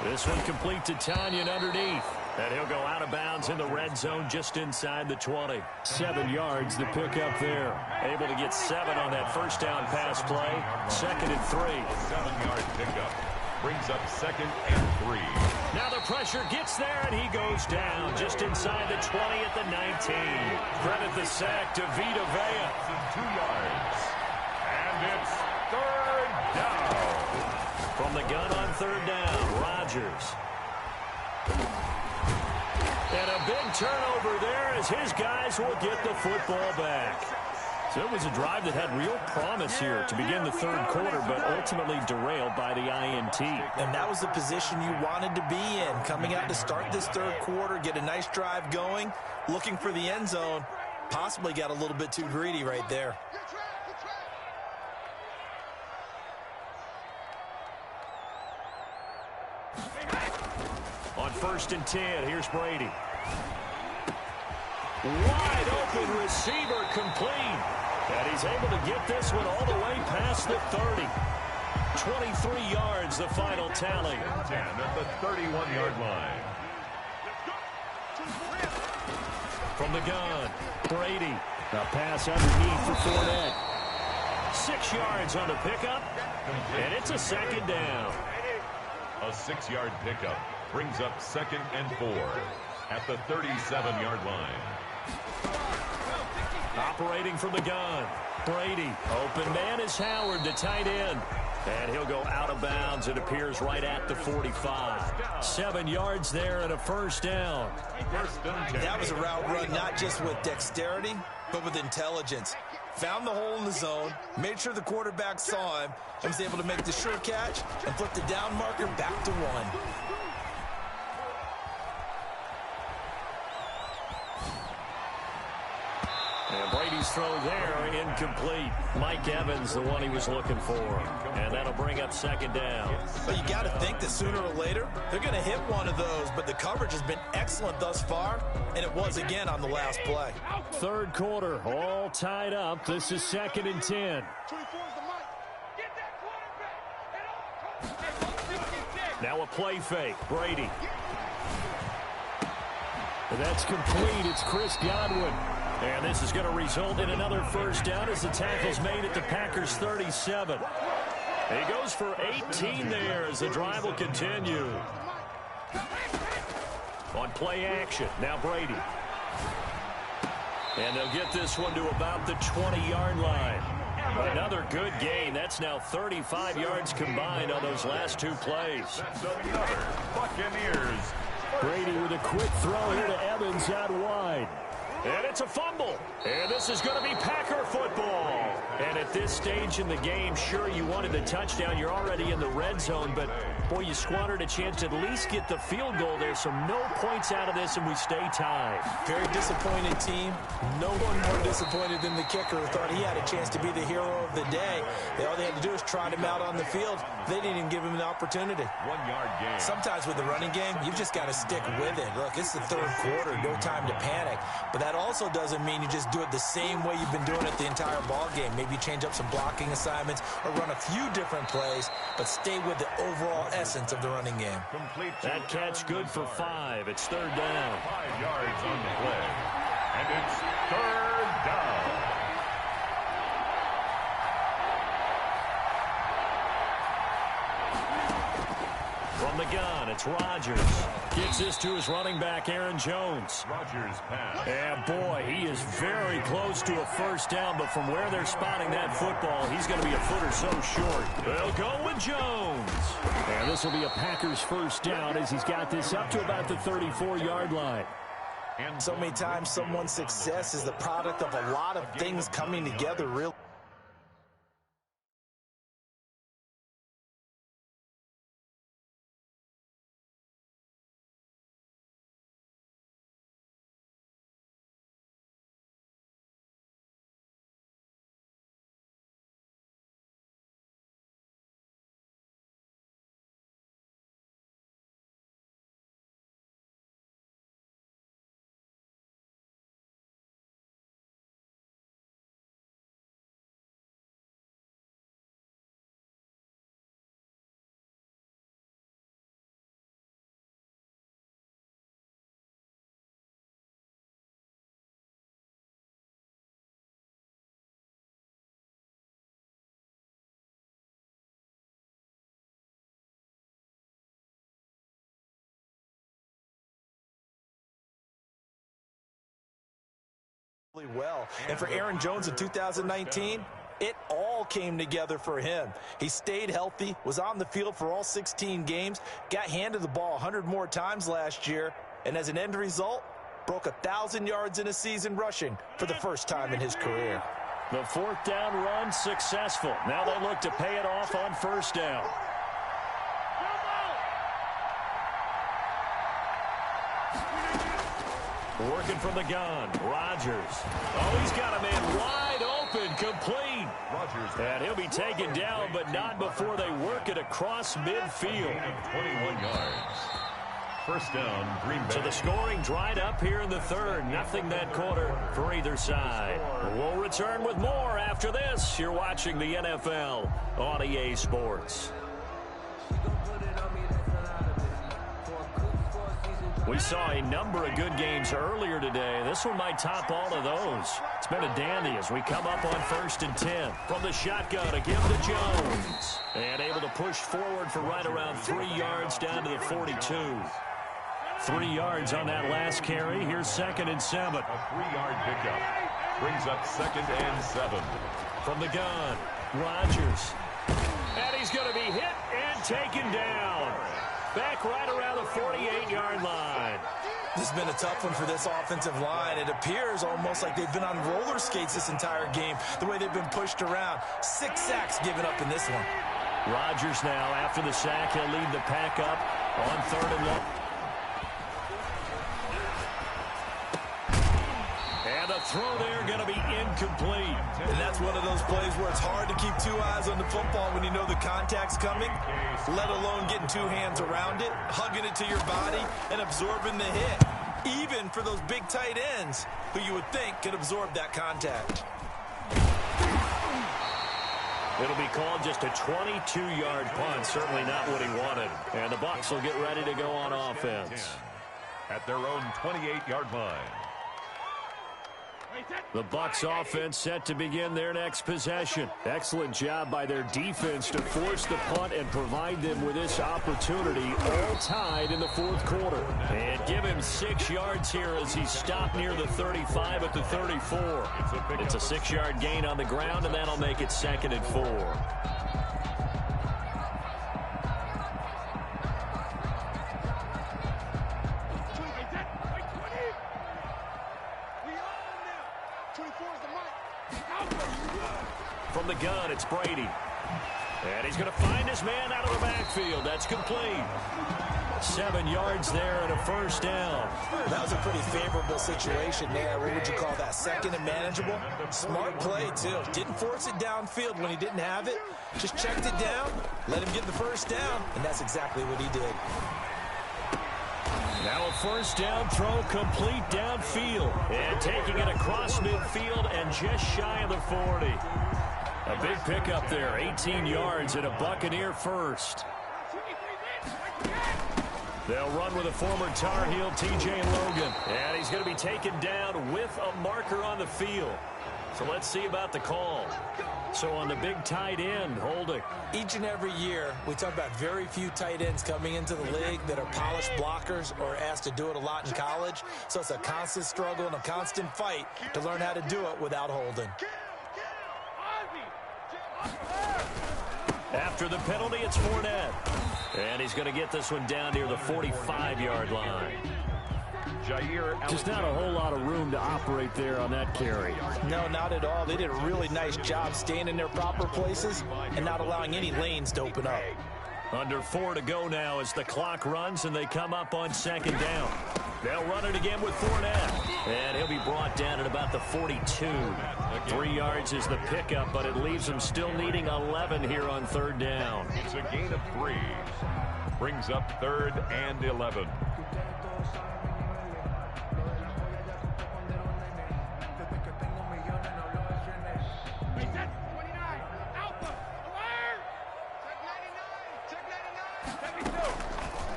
This one complete to Tanyan underneath. And he'll go out of bounds in the red zone just inside the 20. 7 yards, the pickup there. Able to get 7 on that 1st down pass play. 2nd and 3. 7-yard pickup. Brings up 2nd and 3. Now the pressure gets there, and he goes down just inside the 20 at the 19. Credit the sack to Vita Vea. 2 yards. And it's 3rd down. From the gun on 3rd down, Rodgers. And a big turnover there as his guys will get the football back. So it was a drive that had real promise here to begin the 3rd quarter, but ultimately derailed by the INT. And that was the position you wanted to be in. Coming out to start this 3rd quarter, get a nice drive going, looking for the end zone. Possibly got a little bit too greedy right there. On 1st and 10. Here's Brady. Wide open receiver complete. And he's able to get this one all the way past the 30. 23 yards, the final tally. 10 at the 31-yard line. From the gun, Brady. A pass underneath for Fournette. 6 yards on the pickup, and it's a 2nd down. A 6-yard pickup brings up 2nd and 4 at the 37-yard line. Operating from the gun, Brady. Open man is Howard, the tight end. And he'll go out of bounds. It appears right at the 45. 7 yards there and a 1st down. That was a route run not just with dexterity, but with intelligence. Found the hole in the zone, made sure the quarterback saw him, and was able to make the sure catch and flip the down marker back to 1. And Brady's throw there, incomplete. Mike Evans, the one he was looking for. And that'll bring up 2nd down. But you got to think that sooner or later, they're going to hit one of those. But the coverage has been excellent thus far, and it was again on the last play. 3rd quarter, all tied up. This is 2nd and 10. Now a play fake, Brady. That's complete. It's Chris Godwin. And this is going to result in another 1st down as the tackle's made at the Packers' 37. He goes for 18 there as the drive will continue. On play action, now Brady. And they'll get this one to about the 20-yard line. Another good gain. That's now 35 yards combined on those last 2 plays. That's another Buccaneers. Brady with a quick throw here to Evans out wide. And it's a fumble. And this is going to be Packer football. And at this stage in the game, sure, you wanted the touchdown. You're already in the red zone. But, boy, you squandered a chance to at least get the field goal there. So no points out of this, and we stay tied. Very disappointed team. No one more disappointed than the kicker who thought he had a chance to be the hero of the day. All they had to do is trot him out on the field. They didn't even give him an opportunity. 1-yard gain. Sometimes with the running game, you've just got to stick with it. Look, it's the 3rd quarter. No time to panic. But that also doesn't mean you just do it the same way you've been doing it the entire ball game. Maybe change up some blocking assignments or run a few different plays, but stay with the overall essence of the running game. That catch good for 5. It's 3rd down. 5 yards on the play. And it's 3rd down. From the gun, it's Rodgers. Gets this to his running back, Aaron Jones. Rodgers pass. And, boy, he is very close to a 1st down, but from where they're spotting that football, he's going to be a foot or so short. They'll go with Jones. And this will be a Packers 1st down as he's got this up to about the 34-yard line. And so many times someone's success is the product of a lot of things coming together really. Well, and for Aaron Jones in 2019, it all came together for him. He stayed healthy, was on the field for all 16 games, got handed the ball 100 more times last year, and as an end result, broke 1,000 yards in a season rushing for the first time in his career. The 4th down run successful. Now they look to pay it off on 1st down. Working from the gun, Rodgers. Oh, he's got a man wide open, complete. Rodgers. And he'll be taken down, but not before they work it across midfield. 21 yards. First down, Green Bay. So the scoring dried up here in the third. Nothing that quarter for either side. We'll return with more after this. You're watching the NFL on EA Sports. We saw a number of good games earlier today. This one might top all of those. It's been a dandy as we come up on 1st and 10. From the shotgun to give to Jones. And able to push forward for right around 3 yards down to the 42. 3 yards on that last carry. Here's 2nd and 7. A 3-yard pickup brings up 2nd and 7. From the gun, Rodgers. And he's going to be hit and taken down. Back right around the 48-yard line. This has been a tough one for this offensive line. It appears almost like they've been on roller skates this entire game, the way they've been pushed around. 6 sacks given up in this one. Rodgers now, after the sack, he'll lead the pack up on 3rd and 1. And the throw there going to be incomplete. And that's one of those plays where it's hard to keep 2 eyes on the football when you know the contact's coming, let alone getting 2 hands around it, hugging it to your body, and absorbing the hit. Even for those big tight ends who you would think could absorb that contact. It'll be called just a 22-yard punt. Certainly not what he wanted. And the Bucs will get ready to go on offense. At their own 28-yard line. The Bucs offense set to begin their next possession. Excellent job by their defense to force the punt and provide them with this opportunity, all tied in the 4th quarter. And give him 6 yards here as he stopped near the 35 at the 34. It's a 6-yard gain on the ground, and that'll make it 2nd and 4. From the gun, it's Brady. And he's going to find his man out of the backfield. That's complete. 7 yards there and a 1st down. That was a pretty favorable situation there. What would you call that? 2nd and manageable? Smart play, too. Didn't force it downfield when he didn't have it. Just checked it down, let him get the 1st down, and that's exactly what he did. Now a 1st down throw complete downfield. And taking it across midfield and just shy of the 40. A big pickup there, 18 yards and a Buccaneer first. They'll run with a former Tar Heel, TJ Logan. And he's going to be taken down with a marker on the field. So let's see about the call. So on the big tight end, holding. Each and every year, we talk about very few tight ends coming into the league that are polished blockers or asked to do it a lot in college. So it's a constant struggle and a constant fight to learn how to do it without holding. After the penalty, it's Fournette. And he's going to get this one down near the 45-yard line. Just not a whole lot of room to operate there on that carry. No, not at all. They did a really nice job staying in their proper places and not allowing any lanes to open up. Under 4 to go now as the clock runs and they come up on 2nd down. They'll run it again with Fournette. And he'll be brought down at about the 42. 3 yards is the pickup, but it leaves them still needing 11 here on 3rd down. It's a gain of 3. Brings up 3rd and 11.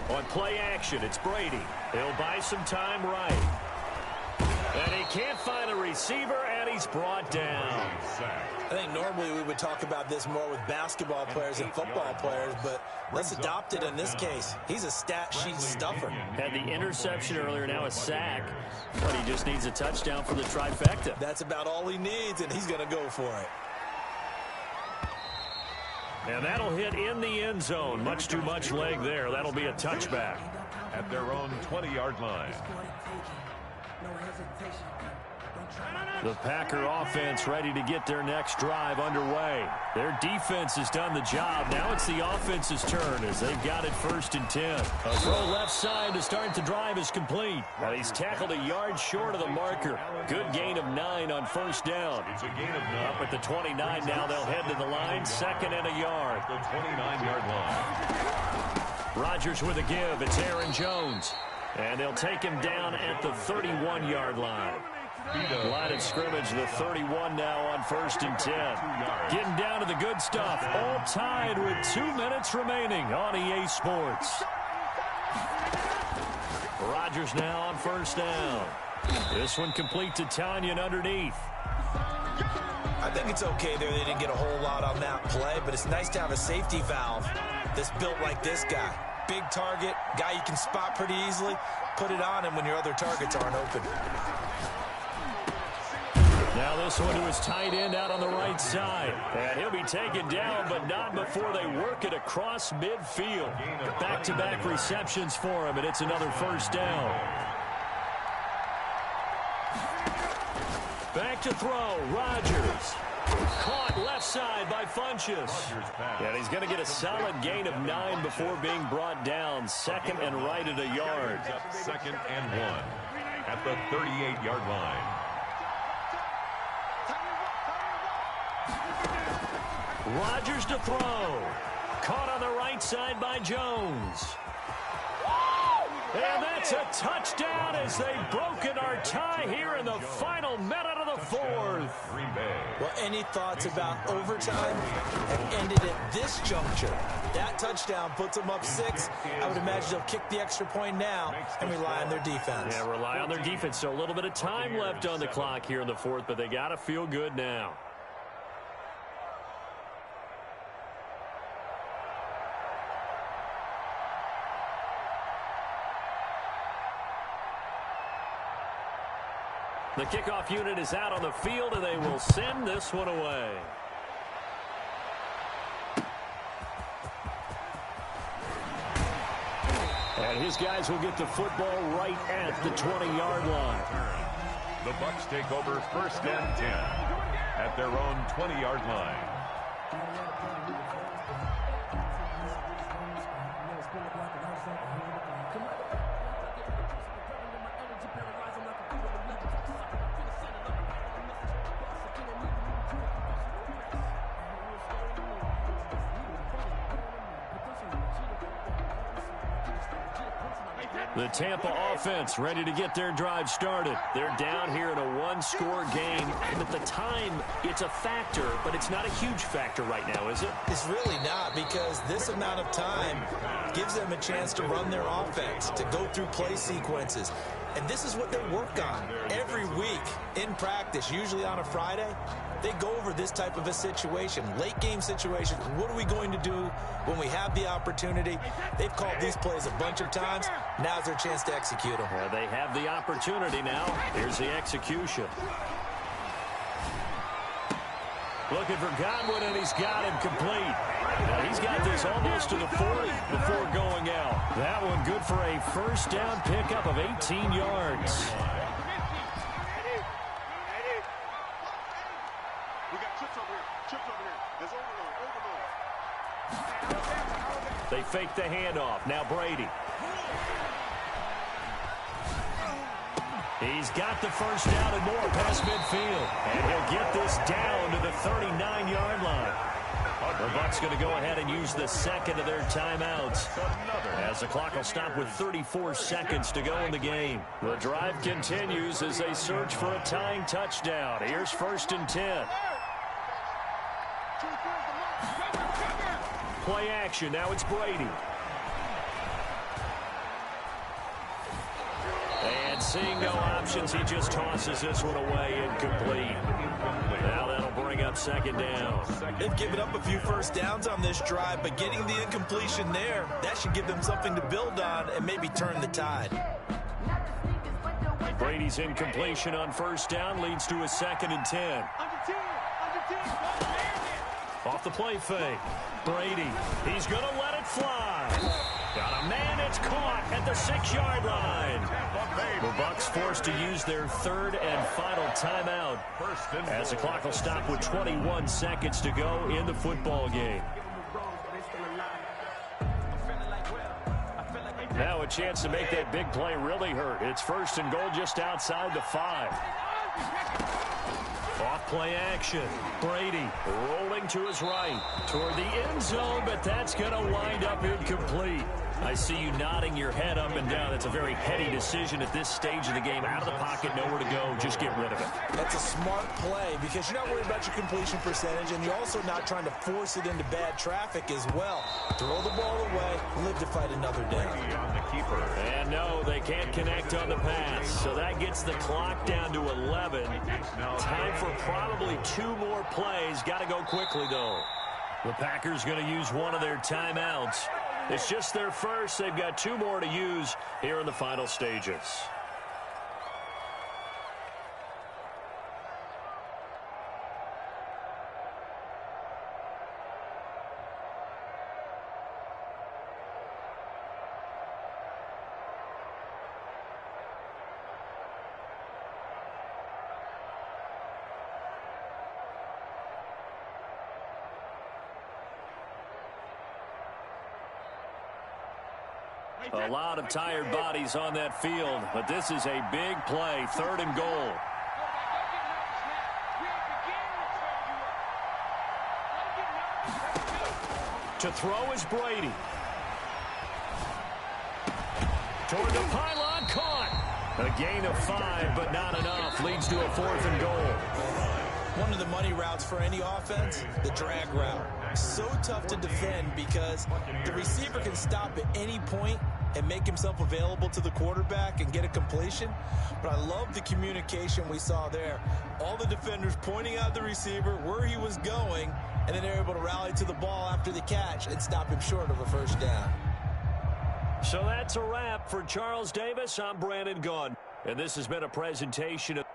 On play action, it's Brady. He'll buy some time right. And he can't find a receiver, and he's brought down. I think normally we would talk about this more with basketball players and football players, but let's adopt it in this case. He's a stat sheet stuffer. Had the interception earlier, now a sack. But he just needs a touchdown for the trifecta. That's about all he needs, and he's going to go for it. And that'll hit in the end zone. Much too much leg there. That'll be a touchback. At their own 20-yard line. The Packer offense ready to get their next drive underway. Their defense has done the job. Now it's the offense's turn as they've got it 1st and 10. A throw left side to start the drive is complete. Now he's tackled a yard short of the marker. Good gain of 9 on 1st down. It's a gain of 9. Up at the 29 now. They'll head to the line. 2nd and a yard. The 29-yard line. Rodgers with a give. It's Aaron Jones. And they'll take him down at the 31-yard line. Line of scrimmage, the 31 now on 1st and 10. Getting down to the good stuff. All tied with 2 minutes remaining on EA Sports. Rodgers now on 1st down. This one complete to Tanyan underneath. I think it's okay there. They didn't get a whole lot on that play, but it's nice to have a safety valve that's built like this guy. Big target, guy you can spot pretty easily. Put it on him when your other targets aren't open. Now this one to his tight end out on the right side. And he'll be taken down, but not before they work it across midfield. Back-to-back receptions for him, and it's another 1st down. Back to throw, Rodgers. Caught left side by Funchess. And he's going to get a solid gain of 9 before being brought down. 2nd and right at a yard. 2nd and 1 at the 38-yard line. Rodgers to throw. Caught on the right side by Jones. And that's a touchdown as they've broken our tie here in the final minute of the 4th. Well, any thoughts about overtime have ended at this juncture. That touchdown puts them up 6. I would imagine they'll kick the extra point now and rely on their defense. Yeah, rely on their defense. So a little bit of time left on the clock here in the 4th, but they got to feel good now. The kickoff unit is out on the field, and they will send this one away. And his guys will get the football right at the 20-yard line. The Bucs take over 1st and 10 at their own 20-yard line. The Tampa offense ready to get their drive started. They're down here in a one-score game. And at the time, it's a factor, but it's not a huge factor right now, is it? It's really not, because this amount of time gives them a chance to run their offense, to go through play sequences. And this is what they work on every week in practice, usually on a Friday. They go over this type of a situation, late game situation. What are we going to do when we have the opportunity? They've called these plays a bunch of times. Now's their chance to execute them. Well, they have the opportunity now. Here's the execution. Looking for Godwin, and he's got him complete. Now, he's got this almost to the 40 before going out. That one good for a 1st down pickup of 18 yards. They fake the handoff. Now Brady. He's got the 1st down and more past midfield. And he'll get this down to the 39-yard line. The Bucs going to go ahead and use the 2nd of their timeouts, as the clock will stop with 34 seconds to go in the game. The drive continues as they search for a tying touchdown. Here's 1st and 10. Play action. Now it's Brady. And seeing no options, he just tosses this one away, incomplete. Now that'll bring up 2nd down. They've given up a few 1st downs on this drive, but getting the incompletion there, that should give them something to build on and maybe turn the tide. Brady's incompletion on 1st down leads to a 2nd and 10. Off the play fake. Brady, he's going to let it fly. Got a man, it's caught at the 6-yard line. The Bucs forced to use their 3rd and final timeout, as the clock will stop with 21 seconds to go in the football game. Now a chance to make that big play really hurt. It's 1st and goal just outside the 5. Off play action. Brady rolling to his right toward the end zone, but that's going to wind up incomplete. I see you nodding your head up and down. That's a very heady decision at this stage of the game. Out of the pocket, nowhere to go. Just get rid of it. That's a smart play because you're not worried about your completion percentage, and you're also not trying to force it into bad traffic as well. Throw the ball away, live to fight another day. On the keeper. And no, they can't connect on the pass. So that gets the clock down to 11. Time for probably 2 more plays. Got to go quickly, though. The Packers going to use one of their timeouts. It's just their first. They've got 2 more to use here in the final stages. A lot of tired bodies on that field, but this is a big play, 3rd and goal. To throw is Brady. Toward the pylon, caught. A gain of 5, but not enough. Leads to a 4th and goal. One of the money routes for any offense, the drag route. So tough to defend because the receiver can stop at any point and make himself available to the quarterback and get a completion. But I love the communication we saw there. All the defenders pointing out the receiver, where he was going, and then they're able to rally to the ball after the catch and stop him short of a first down. So that's a wrap for Charles Davis. I'm Brandon Gaudin, and this has been a presentation of